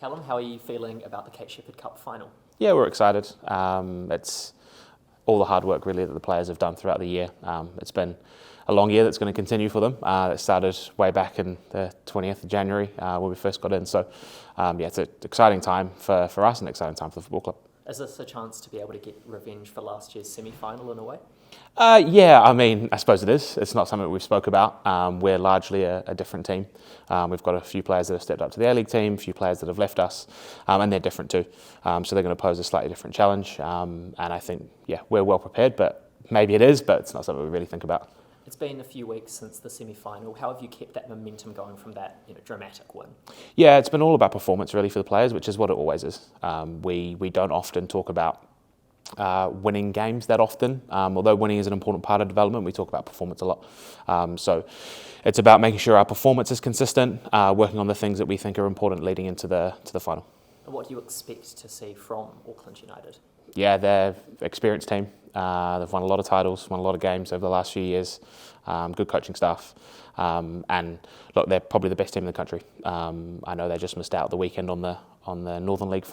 Callum, how are you feeling about the Sheppard Cup final? Yeah, we're excited. It's all the hard work really that the players have done throughout the year. It's been a long year that's going to continue for them. It started way back in the 20th of January when we first got in. So it's an exciting time for us and an exciting time for the football club. Is this a chance to be able to get revenge for last year's semi-final in a way? Yeah, I mean, I suppose it is. It's not something that we've spoke about. We're largely a different team. We've got a few players that have stepped up to the ALeague team, a few players that have left us, and they're different too. So they're going to pose a slightly different challenge. And I think, we're well prepared, but maybe it is, but it's not something we really think about. It's been a few weeks since the semi-final. How have you kept that momentum going from that dramatic win? Yeah, it's been all about performance really for the players, which is what it always is. We don't often talk about winning games that often, although winning is an important part of development. We talk about performance a lot. So it's about making sure our performance is consistent, working on the things that we think are important leading into the final. And what do you expect to see from Auckland United? Yeah, they're an experienced team. They've won a lot of titles, won a lot of games over the last few years. Good coaching staff. And look, they're probably the best team in the country. I know they just missed out the weekend on the Northern League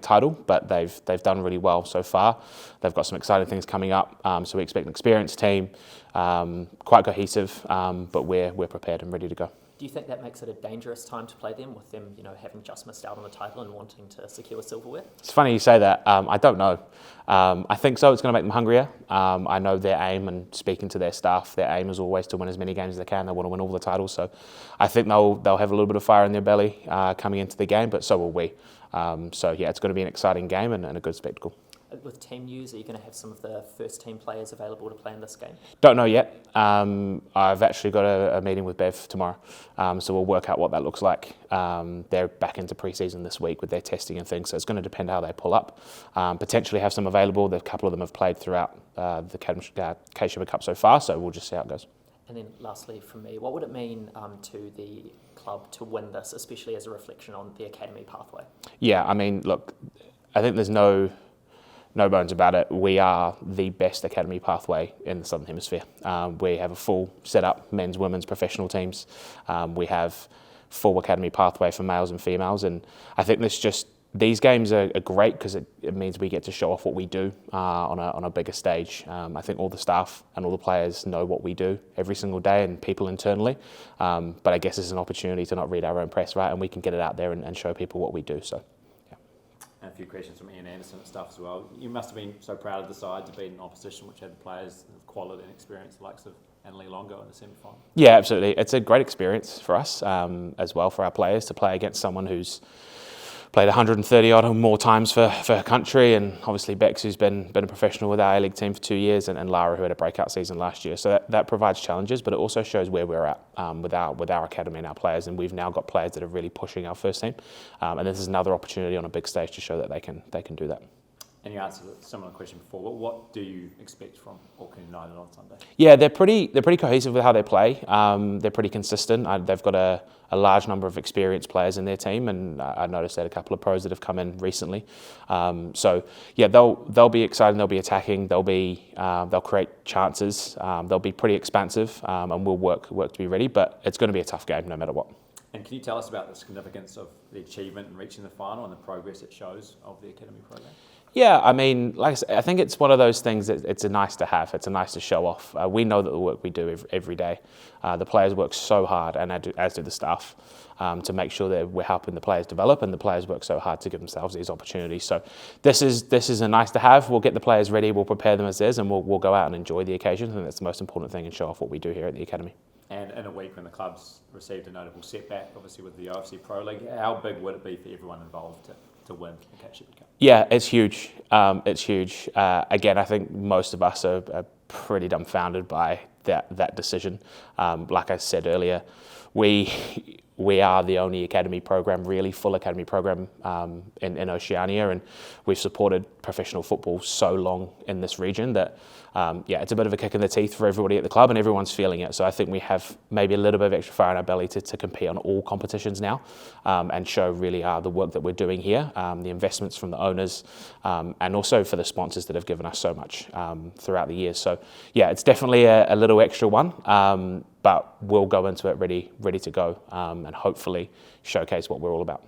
title, but they've done really well so far. They've got some exciting things coming up, so we expect an experienced team, quite cohesive, but we're prepared and ready to go. Do you think that makes it a dangerous time to play them, with them having just missed out on the title and wanting to secure silverware? It's funny you say that. I don't know. I think so. It's going to make them hungrier. I know their aim, and speaking to their staff, their aim is always to win as many games as they can. They want to win all the titles, so I think they'll have a little bit of fire in their belly coming into the game, but so will we. It's going to be an exciting game and a good spectacle. With team news, are you going to have some of the first team players available to play in this game? Don't know yet. I've actually got a meeting with Bev tomorrow, so we'll work out what that looks like. They're back into pre-season this week with their testing and things, so it's going to depend how they pull up. Potentially have some available. A couple of them have played throughout the Sheppard Cup so far, so we'll just see how it goes. And then lastly from me, what would it mean to the club to win this, especially as a reflection on the academy pathway? Yeah, I mean, look, I think there's no bones about it. We are the best academy pathway in the Southern Hemisphere. We have a full setup, men's, women's, professional teams. We have full academy pathway for males and females, and I think these games are great because it means we get to show off what we do on a bigger stage. I think all the staff and all the players know what we do every single day, and people internally. But I guess it's an opportunity to not read our own press, right? And we can get it out there and show people what we do. So. And a few questions from Ian Anderson and stuff as well. You must have been so proud of the side to beat an opposition which had players of quality and experience, the likes of ALeague Longo in the semi-final. Yeah, absolutely. It's a great experience for us as well, for our players, to play against someone who's played 130 odd or more times for her country, and obviously Bex, who's been a professional with our A-League team for 2 years, and Lara, who had a breakout season last year. So that provides challenges, but it also shows where we're at with our academy and our players, and we've now got players that are really pushing our first team, and this is another opportunity on a big stage to show that they can do that. And you answered a similar question before, but what do you expect from Auckland United on Sunday? Yeah, they're pretty cohesive with how they play. They're pretty consistent. They've got a large number of experienced players in their team, and I noticed they had a couple of pros that have come in recently. They'll be exciting. They'll be attacking. They'll create chances. They'll be pretty expansive, and we'll work to be ready. But it's going to be a tough game no matter what. And can you tell us about the significance of the achievement in reaching the final and the progress it shows of the academy program? Yeah, I mean, like I said, I think it's one of those things that it's a nice to have. It's a nice to show off. We know that the work we do every day, the players work so hard, and as do the staff, to make sure that we're helping the players develop, and the players work so hard to give themselves these opportunities. So this is a nice to have. We'll get the players ready, we'll prepare them as is, and we'll go out and enjoy the occasion. I think that's the most important thing, and show off what we do here at the academy. And in a week when the club's received a notable setback, obviously with the OFC Pro League, how big would it be for everyone involved to win the Sheppard Cup? Yeah, it's huge. It's huge. Again, I think most of us are pretty dumbfounded by that decision. Like I said earlier, we are the only academy program, really full academy program in Oceania, and we've supported professional football so long in this region that it's a bit of a kick in the teeth for everybody at the club, and everyone's feeling it. So I think we have maybe a little bit of extra fire in our belly to compete on all competitions now, and show really the work that we're doing here, the investments from the owners, and also for the sponsors that have given us so much throughout the years. So yeah, it's definitely a little extra one. but we'll go into it ready to go, and hopefully showcase what we're all about.